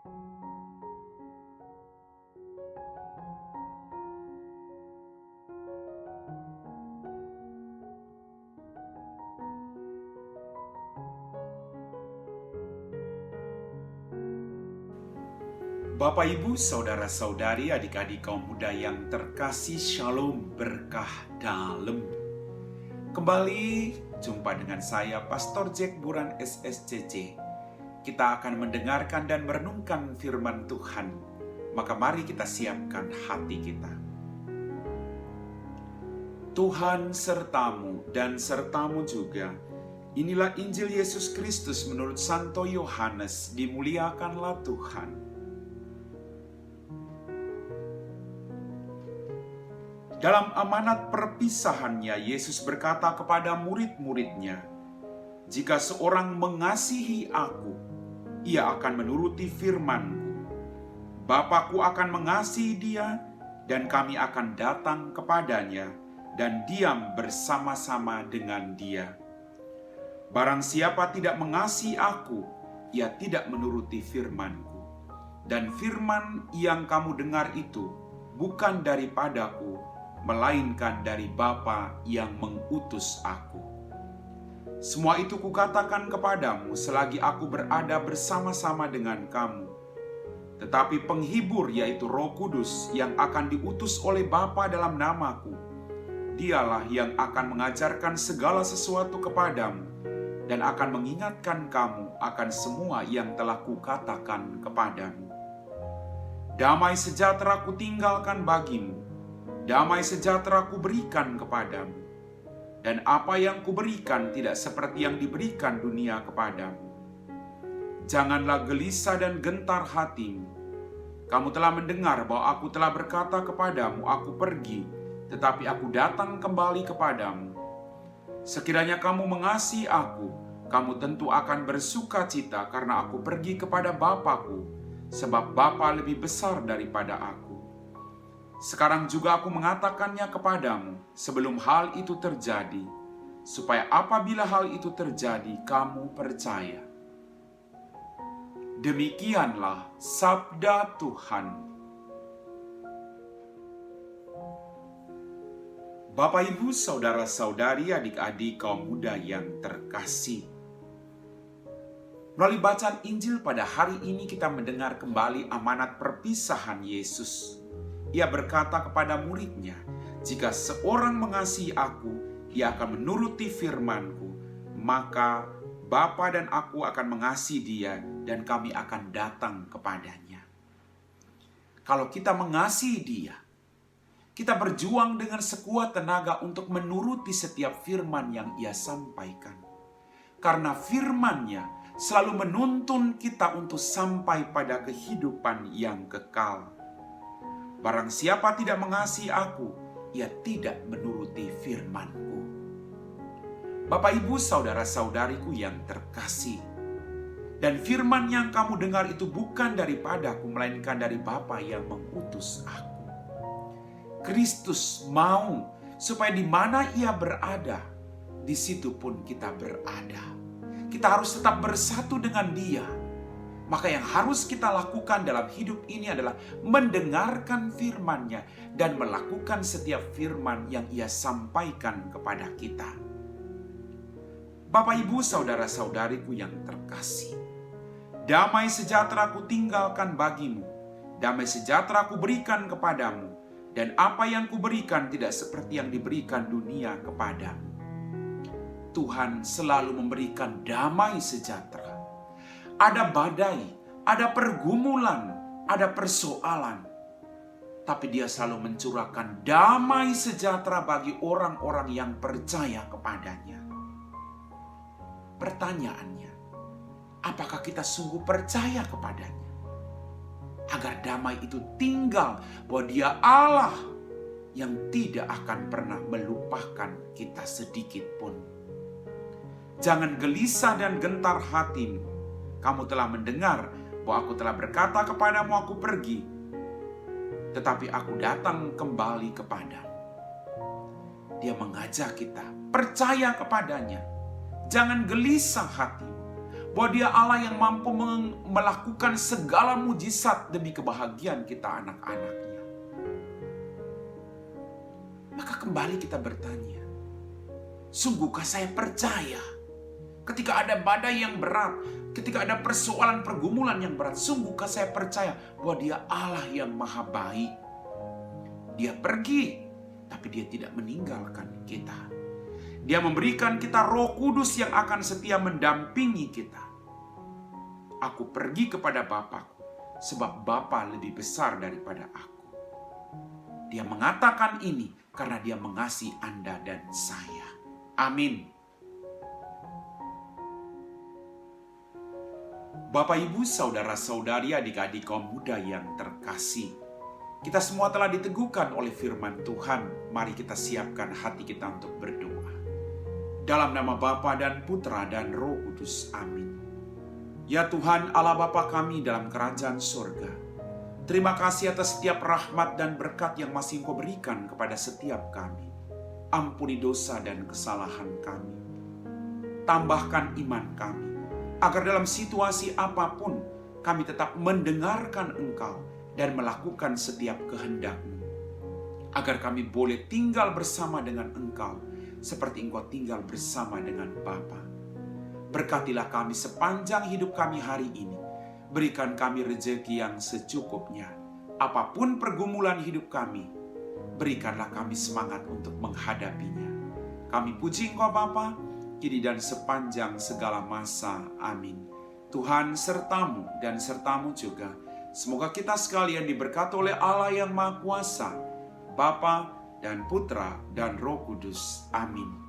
Bapak, Ibu, Saudara-saudari, adik-adik kaum muda yang terkasih, Shalom, berkah dalam. Kembali jumpa dengan saya, Pastor Jack Buran SSCC. Kita akan mendengarkan dan merenungkan firman Tuhan. Maka mari kita siapkan hati kita. Tuhan sertamu dan sertamu juga. Inilah Injil Yesus Kristus menurut Santo Yohanes. Dimuliakanlah Tuhan. Dalam amanat perpisahannya, Yesus berkata kepada murid-muridnya, "Jika seorang mengasihi aku, ia akan menuruti firman-Ku. Bapa-Ku akan mengasihi dia, dan kami akan datang kepadanya, dan diam bersama-sama dengan dia. Barang siapa tidak mengasihi aku, ia tidak menuruti firman-Ku. Dan firman yang kamu dengar itu bukan daripadaku, melainkan dari Bapa yang mengutus aku. Semua itu kukatakan kepadamu selagi aku berada bersama-sama dengan kamu. Tetapi penghibur, yaitu Roh Kudus yang akan diutus oleh Bapa dalam namaku, dialah yang akan mengajarkan segala sesuatu kepadamu dan akan mengingatkan kamu akan semua yang telah kukatakan kepadamu. Damai sejahtera kutinggalkan bagimu, damai sejahtera kuberikan kepadamu, dan apa yang kuberikan tidak seperti yang diberikan dunia kepadamu. Janganlah gelisah dan gentar hatimu. Kamu telah mendengar bahwa aku telah berkata kepadamu, aku pergi, tetapi aku datang kembali kepadamu. Sekiranya kamu mengasihi aku, kamu tentu akan bersuka cita karena aku pergi kepada Bapa-Ku, sebab Bapa lebih besar daripada aku. Sekarang juga aku mengatakannya kepadamu sebelum hal itu terjadi, supaya apabila hal itu terjadi, kamu percaya." Demikianlah sabda Tuhan. Bapak, Ibu, Saudara-saudari, adik-adik kaum muda yang terkasih. Melalui bacaan Injil pada hari ini kita mendengar kembali amanat perpisahan Yesus. Ia berkata kepada muridnya, "Jika seorang mengasihi aku, ia akan menuruti firman-Ku. Maka Bapa dan aku akan mengasihi dia, dan kami akan datang kepadanya." Kalau kita mengasihi dia, kita berjuang dengan sekuat tenaga untuk menuruti setiap firman yang ia sampaikan. Karena firman-Nya selalu menuntun kita untuk sampai pada kehidupan yang kekal. Barang siapa tidak mengasihi aku, ia tidak menuruti firman-Ku. Bapak, Ibu, saudara-saudariku yang terkasih, dan firman yang kamu dengar itu bukan daripadaku, melainkan dari Bapa yang mengutus aku. Kristus mau supaya di mana ia berada, di situ pun kita berada. Kita harus tetap bersatu dengan dia. Maka yang harus kita lakukan dalam hidup ini adalah mendengarkan firman-Nya dan melakukan setiap firman yang ia sampaikan kepada kita. Bapak, Ibu, saudara-saudariku yang terkasih, damai sejahtera kutinggalkan bagimu, damai sejahtera kuberikan kepadamu, dan apa yang kuberikan tidak seperti yang diberikan dunia kepadamu. Tuhan selalu memberikan damai sejahtera. Ada badai, ada pergumulan, ada persoalan. Tapi dia selalu mencurahkan damai sejahtera bagi orang-orang yang percaya kepadanya. Pertanyaannya, apakah kita sungguh percaya kepadanya? Agar damai itu tinggal, bahwa dia Allah yang tidak akan pernah melupakan kita sedikit pun. Jangan gelisah dan gentar hatimu. Kamu telah mendengar bahwa aku telah berkata kepadamu, aku pergi, tetapi aku datang kembali kepadamu. Dia mengajak kita percaya kepadanya. Jangan gelisah hatimu. bahwa Dia Allah yang mampu melakukan segala mujizat demi kebahagiaan kita anak-anak-Nya. Maka kembali kita bertanya, sungguhkah saya percaya ketika ada badai yang berat, ketika ada persoalan pergumulan yang berat, sungguhkah saya percaya bahwa Dia Allah yang maha baik. Dia pergi, tapi Dia tidak meninggalkan kita. Dia memberikan kita Roh Kudus yang akan setia mendampingi kita. Aku pergi kepada Bapakku, sebab Bapa lebih besar daripada aku. Dia mengatakan ini karena Dia mengasihi Anda dan saya. Amin. Bapak, Ibu, saudara-saudari, adik-adik kaum muda yang terkasih, kita semua telah diteguhkan oleh firman Tuhan. Mari kita siapkan hati kita untuk berdoa. Dalam nama Bapa dan Putra dan Roh Kudus. Amin. Ya Tuhan Allah Bapa kami dalam kerajaan surga, terima kasih atas setiap rahmat dan berkat yang masih Engkau berikan kepada setiap kami. Ampuni dosa dan kesalahan kami. Tambahkan iman kami, agar dalam situasi apapun kami tetap mendengarkan Engkau dan melakukan setiap kehendak-Mu. Agar kami boleh tinggal bersama dengan Engkau, seperti Engkau tinggal bersama dengan Bapa. Berkatilah kami sepanjang hidup kami hari ini. Berikan kami rezeki yang secukupnya. Apapun pergumulan hidup kami, berikanlah kami semangat untuk menghadapinya. Kami puji Engkau Bapa, kini dan sepanjang segala masa. Amin. Tuhan sertamu dan sertamu juga. Semoga kita sekalian diberkati oleh Allah yang Maha Kuasa, Bapa dan Putra dan Roh Kudus. Amin.